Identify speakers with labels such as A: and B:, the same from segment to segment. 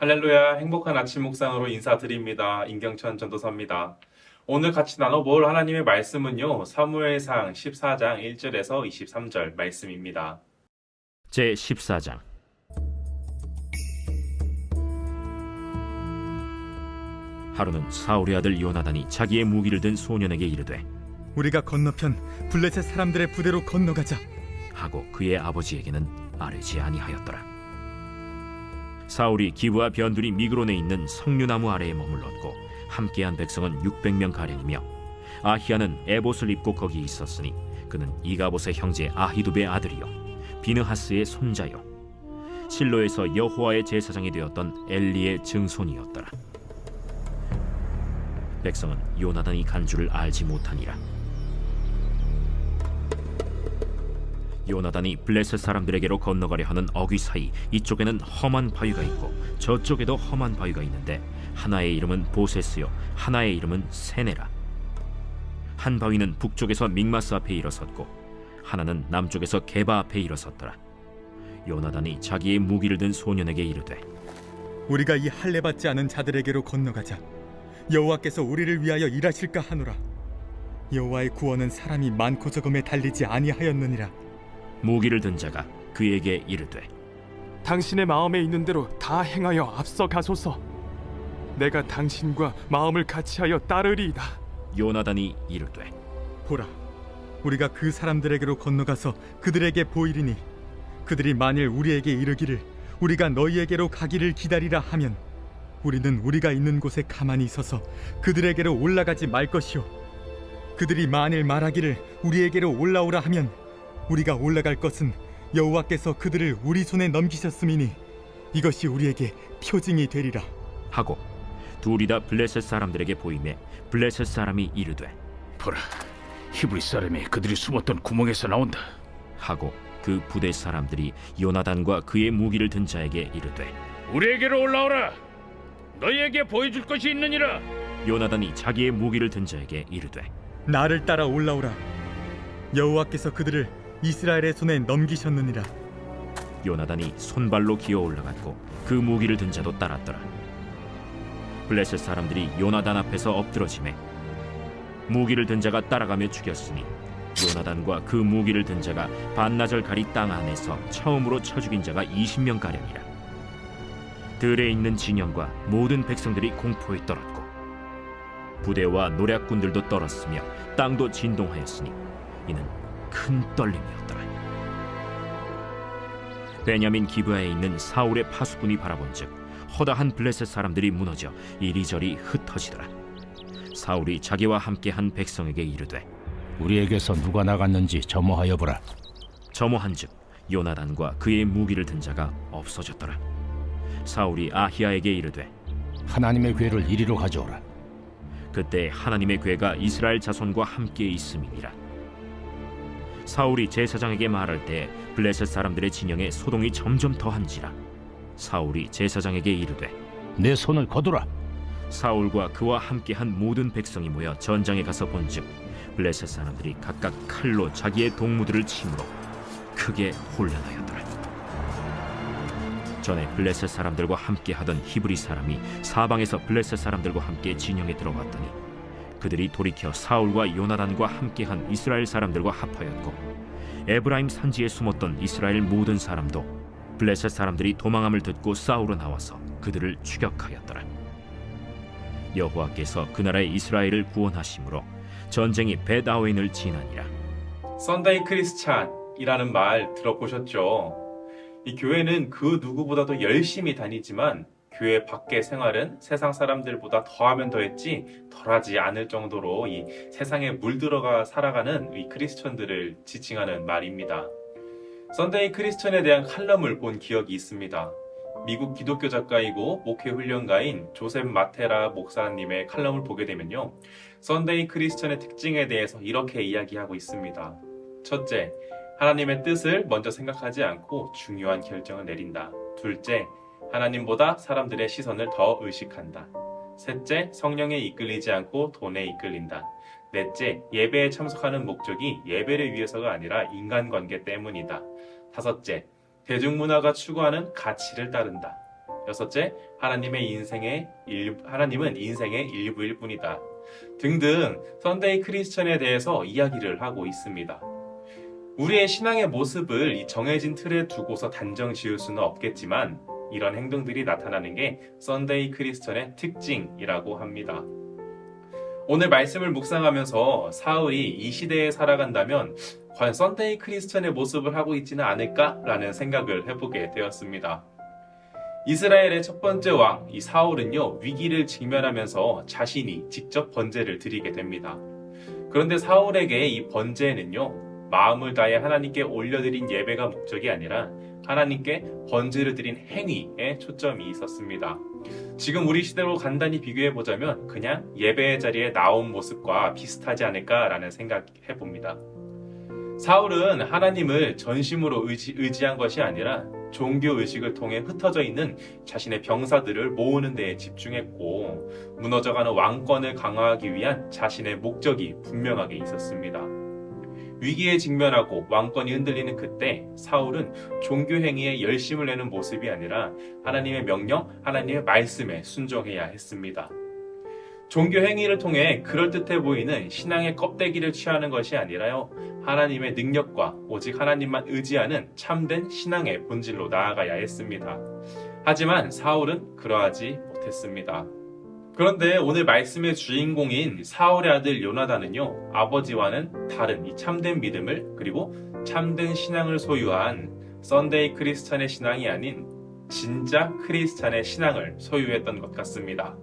A: 할렐루야, 행복한 아침 묵상으로 인사드립니다. 임경천 전도사입니다. 오늘 같이 나눠볼 하나님의 말씀은요, 사무엘상 14장 1절에서 23절 말씀입니다.
B: 제 14장. 하루는 사울의 아들 요나단이 자기의 무기를 든 소년에게 이르되
C: 우리가 건너편 블레셋 사람들의 부대로 건너가자.
B: 하고 그의 아버지에게는 아뢰지 아니하였더라. 사울이 기브와 변두리 미그론에 있는 석류나무 아래에 머물렀고 함께한 백성은 600명 가량이며 아히야는 에봇을 입고 거기 있었으니 그는 이가봇의 형제 아히두베의 아들이요 비느하스의 손자요 실로에서 여호와의 제사장이 되었던 엘리의 증손이었더라. 백성은 요나단이 간 줄을 알지 못하니라. 요나단이 블레셋 사람들에게로 건너가려 하는 어귀 사이 이쪽에는 험한 바위가 있고 저쪽에도 험한 바위가 있는데 하나의 이름은 보세스요 하나의 이름은 세네라. 한 바위는 북쪽에서 믹마스 앞에 일어섰고 하나는 남쪽에서 게바 앞에 일어섰더라. 요나단이 자기의 무기를 든 소년에게 이르되
C: 우리가 이 할례 받지 않은 자들에게로 건너가자. 여호와께서 우리를 위하여 일하실까 하노라. 여호와의 구원은 사람이 많고 적음에 달리지 아니하였느니라.
B: 무기를 든 자가 그에게 이르되
D: 당신의 마음에 있는 대로 다 행하여 앞서 가소서. 내가 당신과 마음을 같이하여 따르리이다.
B: 요나단이 이르되
C: 보라, 우리가 그 사람들에게로 건너가서 그들에게 보이리니 그들이 만일 우리에게 이르기를 우리가 너희에게로 가기를 기다리라 하면 우리는 우리가 있는 곳에 가만히 서서 그들에게로 올라가지 말 것이요 그들이 만일 말하기를 우리에게로 올라오라 하면 우리가 올라갈 것은 여호와께서 그들을 우리 손에 넘기셨음이니 이것이 우리에게 표징이 되리라.
B: 하고 둘이 다 블레셋 사람들에게 보이매 블레셋 사람이 이르되
E: 보라, 히브리 사람이 그들이 숨었던 구멍에서 나온다.
B: 하고 그 부대 사람들이 요나단과 그의 무기를 든 자에게 이르되
E: 우리에게로 올라오라. 너희에게 보여줄 것이 있느니라.
B: 요나단이 자기의 무기를 든 자에게 이르되
C: 나를 따라 올라오라. 여호와께서 그들을 이스라엘의 손에 넘기셨느니라.
B: 요나단이 손발로 기어 올라갔고 그 무기를 든 자도 따랐더라. 블레셋 사람들이 요나단 앞에서 엎드러지매 무기를 든 자가 따라가며 죽였으니 요나단과 그 무기를 든 자가 반나절 가리 땅 안에서 처음으로 쳐 죽인 자가 20명 가량이라. 들에 있는 진영과 모든 백성들이 공포에 떨었고 부대와 노략군들도 떨었으며 땅도 진동하였으니 이는 큰 떨림이었더라. 베냐민 기브아에 있는 사울의 파수꾼이 바라본즉 허다한 블레셋 사람들이 무너져 이리저리 흩어지더라. 사울이 자기와 함께한 백성에게 이르되
E: 우리에게서 누가 나갔는지 점호하여 보라.
B: 점호한즉 요나단과 그의 무기를 든 자가 없어졌더라. 사울이 아히야에게 이르되
E: 하나님의 궤를 이리로 가져오라.
B: 그때 하나님의 궤가 이스라엘 자손과 함께 있음이니라. 사울이 제사장에게 말할 때 블레셋 사람들의 진영에 소동이 점점 더한지라. 사울이 제사장에게 이르되
E: 내 손을 거두라.
B: 사울과 그와 함께한 모든 백성이 모여 전장에 가서 본즉 블레셋 사람들이 각각 칼로 자기의 동무들을 치므로 크게 혼란하였더라. 전에 블레셋 사람들과 함께하던 히브리 사람이 사방에서 블레셋 사람들과 함께 진영에 들어갔더니 그들이 돌이켜 사울과 요나단과 함께한 이스라엘 사람들과 합하였고 에브라임 산지에 숨었던 이스라엘 모든 사람도 블레셋 사람들이 도망함을 듣고 싸우러 나와서 그들을 추격하였더라. 여호와께서 그 나라의 이스라엘을 구원하심으로 전쟁이 벳아웬을 지나니라.
A: 썬데이 크리스찬이라는 말 들어보셨죠? 이 교회는 그 누구보다도 열심히 다니지만 교회 밖의 생활은 세상 사람들보다 더하면 더했지 덜하지 않을 정도로 이 세상에 물들어가 살아가는 이 크리스천들을 지칭하는 말입니다. 썬데이 크리스천에 대한 칼럼을 본 기억이 있습니다. 미국 기독교 작가이고 목회 훈련가인 조셉 마테라 목사님의 칼럼을 보게 되면요, 썬데이 크리스천의 특징에 대해서 이렇게 이야기하고 있습니다. 첫째, 하나님의 뜻을 먼저 생각하지 않고 중요한 결정을 내린다. 둘째, 하나님보다 사람들의 시선을 더 의식한다. 셋째, 성령에 이끌리지 않고 돈에 이끌린다. 넷째, 예배에 참석하는 목적이 예배를 위해서가 아니라 인간관계 때문이다. 다섯째, 대중문화가 추구하는 가치를 따른다. 여섯째, 하나님은 인생의 일부일 뿐이다. 등등 썬데이 크리스천에 대해서 이야기를 하고 있습니다. 우리의 신앙의 모습을 이 정해진 틀에 두고서 단정 지을 수는 없겠지만 이런 행동들이 나타나는 게 썬데이 크리스천의 특징이라고 합니다. 오늘 말씀을 묵상하면서 사울이 이 시대에 살아간다면 과연 썬데이 크리스천의 모습을 하고 있지는 않을까라는 생각을 해보게 되었습니다. 이스라엘의 첫 번째 왕, 이 사울은요, 위기를 직면하면서 자신이 직접 번제를 드리게 됩니다. 그런데 사울에게 이 번제는요, 마음을 다해 하나님께 올려드린 예배가 목적이 아니라 하나님께 번제를 드린 행위에 초점이 있었습니다. 지금 우리 시대로 간단히 비교해보자면 그냥 예배의 자리에 나온 모습과 비슷하지 않을까라는 생각해봅니다. 사울은 하나님을 전심으로 의지한 것이 아니라 종교의식을 통해 흩어져 있는 자신의 병사들을 모으는 데에 집중했고 무너져가는 왕권을 강화하기 위한 자신의 목적이 분명하게 있었습니다. 위기에 직면하고 왕권이 흔들리는 그때 사울은 종교행위에 열심을 내는 모습이 아니라 하나님의 명령, 하나님의 말씀에 순종해야 했습니다. 종교행위를 통해 그럴듯해 보이는 신앙의 껍데기를 취하는 것이 아니라요, 하나님의 능력과 오직 하나님만 의지하는 참된 신앙의 본질로 나아가야 했습니다. 하지만 사울은 그러하지 못했습니다. 그런데 오늘 말씀의 주인공인 사울의 아들 요나단은요, 아버지와는 다른 이 참된 믿음을 그리고 참된 신앙을 소유한 썬데이 크리스찬의 신앙이 아닌 진짜 크리스찬의 신앙을 소유했던 것 같습니다.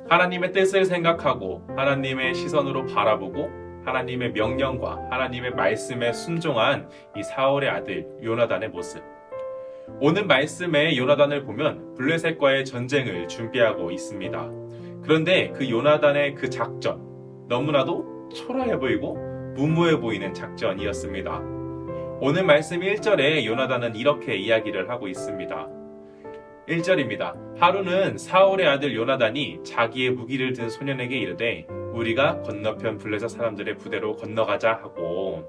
A: 하나님의 뜻을 생각하고 하나님의 시선으로 바라보고 하나님의 명령과 하나님의 말씀에 순종한 이 사울의 아들 요나단의 모습. 오늘 말씀에 요나단을 보면 블레셋과의 전쟁을 준비하고 있습니다. 그런데 그 요나단의 그 작전, 너무나도 초라해 보이고 무모해 보이는 작전이었습니다. 오늘 말씀 1절에 요나단은 이렇게 이야기를 하고 있습니다. 1절입니다. 하루는 사울의 아들 요나단이 자기의 무기를 든 소년에게 이르되 우리가 건너편 블레셋 사람들의 부대로 건너가자 하고,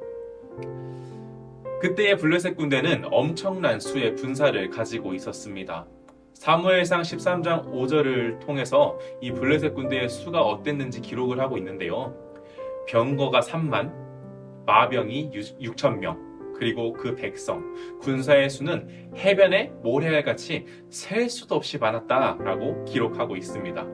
A: 그때의 블레셋 군대는 엄청난 수의 군사를 가지고 있었습니다. 사무엘상 13장 5절을 통해서 이 블레셋 군대의 수가 어땠는지 기록을 하고 있는데요. 병거가 3만, 마병이 6,000명, 그리고 그 백성, 군사의 수는 해변의 모래알같이 셀 수도 없이 많았다라고 기록하고 있습니다.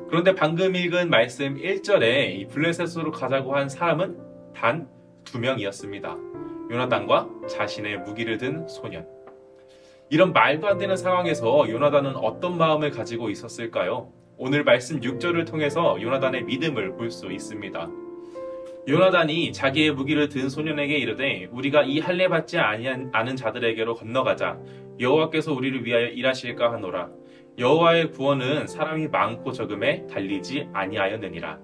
A: 그런데 방금 읽은 말씀 1절에 이 블레셋으로 가자고 한 사람은 단 2명이었습니다. 요나단과 자신의 무기를 든 소년. 이런 말도 안 되는 상황에서 요나단은 어떤 마음을 가지고 있었을까요? 오늘 말씀 6절을 통해서 요나단의 믿음을 볼 수 있습니다. 요나단이 자기의 무기를 든 소년에게 이르되 우리가 이 할례 받지 않은 자들에게로 건너가자. 여호와께서 우리를 위하여 일하실까 하노라. 여호와의 구원은 사람이 많고 적음에 달리지 아니하였느니라.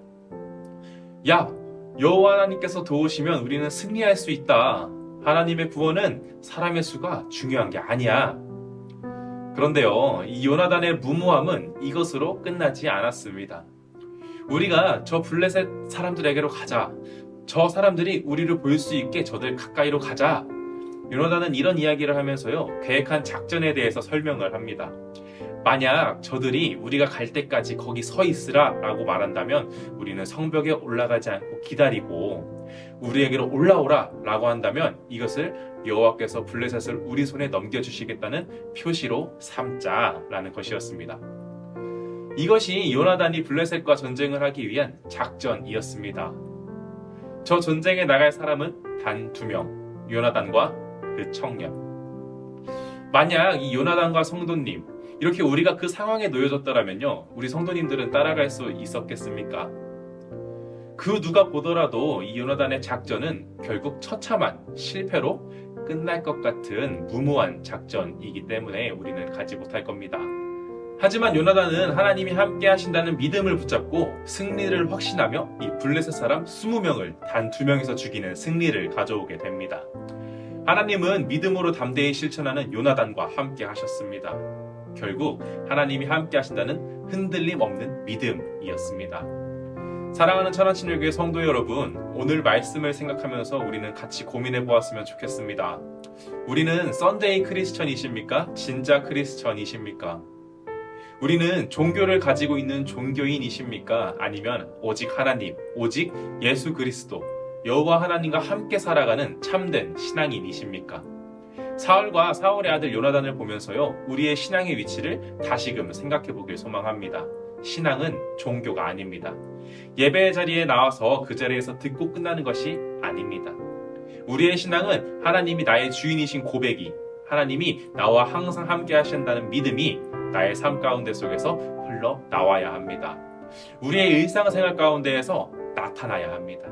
A: 야, 여호와 하나님께서 도우시면 우리는 승리할 수 있다. 하나님의 구원은 사람의 수가 중요한 게 아니야. 그런데요, 이 요나단의 무모함은 이것으로 끝나지 않았습니다. 우리가 저 블레셋 사람들에게로 가자. 저 사람들이 우리를 볼 수 있게 저들 가까이로 가자. 요나단은 이런 이야기를 하면서요, 계획한 작전에 대해서 설명을 합니다. 만약 저들이 우리가 갈 때까지 거기 서 있으라 라고 말한다면 우리는 성벽에 올라가지 않고 기다리고, 우리에게로 올라오라 라고 한다면 이것을 여호와께서 블레셋을 우리 손에 넘겨주시겠다는 표시로 삼자라는 것이었습니다. 이것이 요나단이 블레셋과 전쟁을 하기 위한 작전이었습니다. 저 전쟁에 나갈 사람은 단 2명, 요나단과 그 청년. 만약 이 요나단과 성도님, 이렇게 우리가 그 상황에 놓여졌더라면요, 우리 성도님들은 따라갈 수 있었겠습니까? 그 누가 보더라도 이 요나단의 작전은 결국 처참한 실패로 끝날 것 같은 무모한 작전이기 때문에 우리는 가지 못할 겁니다. 하지만 요나단은 하나님이 함께 하신다는 믿음을 붙잡고 승리를 확신하며 이 블레셋 사람 20명을 단 2명에서 죽이는 승리를 가져오게 됩니다. 하나님은 믿음으로 담대히 실천하는 요나단과 함께 하셨습니다. 결국 하나님이 함께 하신다는 흔들림 없는 믿음이었습니다. 사랑하는 천안친일교회 성도 여러분, 오늘 말씀을 생각하면서 우리는 같이 고민해 보았으면 좋겠습니다. 우리는 썬데이 크리스천이십니까? 진짜 크리스천이십니까? 우리는 종교를 가지고 있는 종교인이십니까? 아니면 오직 하나님, 오직 예수 그리스도, 여호와 하나님과 함께 살아가는 참된 신앙인이십니까? 사울과 사울의 아들 요나단을 보면서요, 우리의 신앙의 위치를 다시금 생각해 보길 소망합니다. 신앙은 종교가 아닙니다. 예배의 자리에 나와서 그 자리에서 듣고 끝나는 것이 아닙니다. 우리의 신앙은 하나님이 나의 주인이신 고백이, 하나님이 나와 항상 함께 하신다는 믿음이 나의 삶 가운데 속에서 흘러 나와야 합니다. 우리의 일상생활 가운데에서 나타나야 합니다.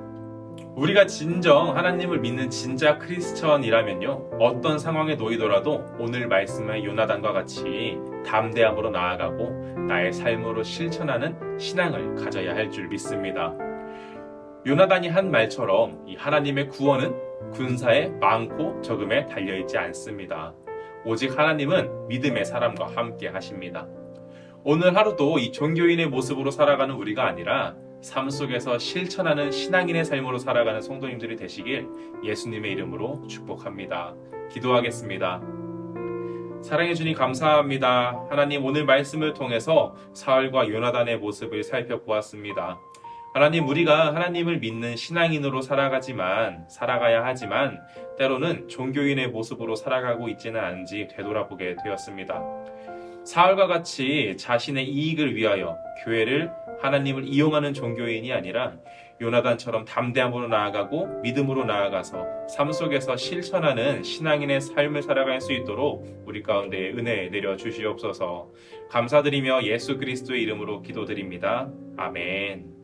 A: 우리가 진정 하나님을 믿는 진짜 크리스천이라면요, 어떤 상황에 놓이더라도 오늘 말씀의 요나단과 같이 담대함으로 나아가고 나의 삶으로 실천하는 신앙을 가져야 할 줄 믿습니다. 요나단이 한 말처럼 이 하나님의 구원은 군사의 많고 적음에 달려있지 않습니다. 오직 하나님은 믿음의 사람과 함께 하십니다. 오늘 하루도 이 종교인의 모습으로 살아가는 우리가 아니라 삶 속에서 실천하는 신앙인의 삶으로 살아가는 성도님들이 되시길 예수님의 이름으로 축복합니다. 기도하겠습니다. 사랑해 주님 감사합니다. 하나님, 오늘 말씀을 통해서 사울과 요나단의 모습을 살펴보았습니다. 하나님, 우리가 하나님을 믿는 신앙인으로 살아가야 하지만 때로는 종교인의 모습으로 살아가고 있지는 않은지 되돌아보게 되었습니다. 사울과 같이 자신의 이익을 위하여 교회를, 하나님을 이용하는 종교인이 아니라 요나단처럼 담대함으로 나아가고 믿음으로 나아가서 삶 속에서 실천하는 신앙인의 삶을 살아갈 수 있도록 우리 가운데 은혜 내려 주시옵소서. 감사드리며 예수 그리스도의 이름으로 기도드립니다. 아멘.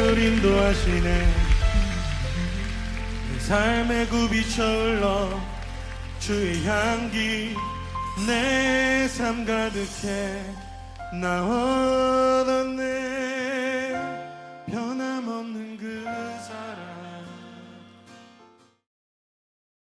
F: 나를 인도하시네. 내 삶의 굽이 차올러 주의 향기 내 삶 가득해. 나 원하는